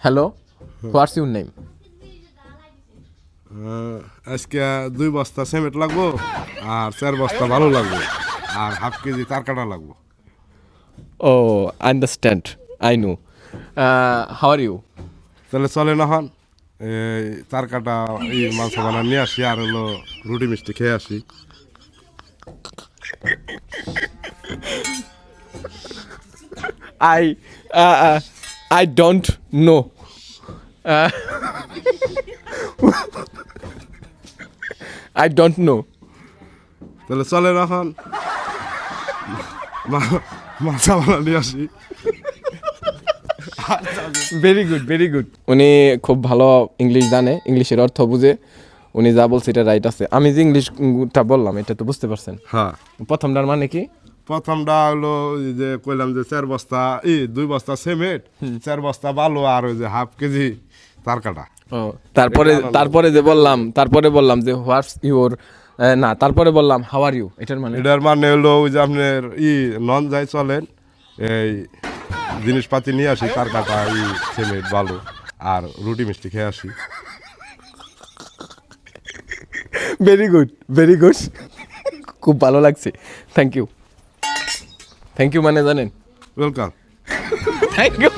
Hello, what's your name? আজকে 2 বস্তা cement লাগবো আর 4 বস্তা ভালো লাগবে আর হাফ কেজি তার কাটা লাগবো। Oh, understand, I know. How are you? তাহলে চলে না হন এই তার কাটা এই মাংস বানা নিয়ে আসি আর হলো রুটি মিষ্টি খেয়ে আসি। I don't know. I don't know. তাহলে চলে না হন মাংস বানা নিয়ে আসি। Very good, very good. উনি খুব ভালো ইংলিশ জানে, ইংলিশের অর্থ বুঝে। উনি যা বলছে এটা রাইট আছে। আমি যে ইংলিশটা বললাম এটা তো বুঝতে পারছেন? হ্যাঁ, প্রথমটার মানে কি? প্রথমটা হলো এই যে কইলাম যে 4 বস্তা 2 বস্তা সিমেন্ট, 4 বস্তা বালু আর ওই যে হাফ কেজি তার কাটা। ও, তারপরে বললাম যে হোয়াটস ইউর, না, তারপরে বললাম হাউ আর ইউ। এটার মানে এটার মানে হলো ওই যে আপনার নন যাই চলেন এই জিনিসপাতি নিয়ে আসি তার কাটা সিমেন্ট বালু আর রুটি মিষ্টি খেয়ে আসি। Very good, very good. খুব ভালো লাগছে। Thank you. থ্যাংক ইউ মানে জানেন? ওয়েলকাম। Thank you.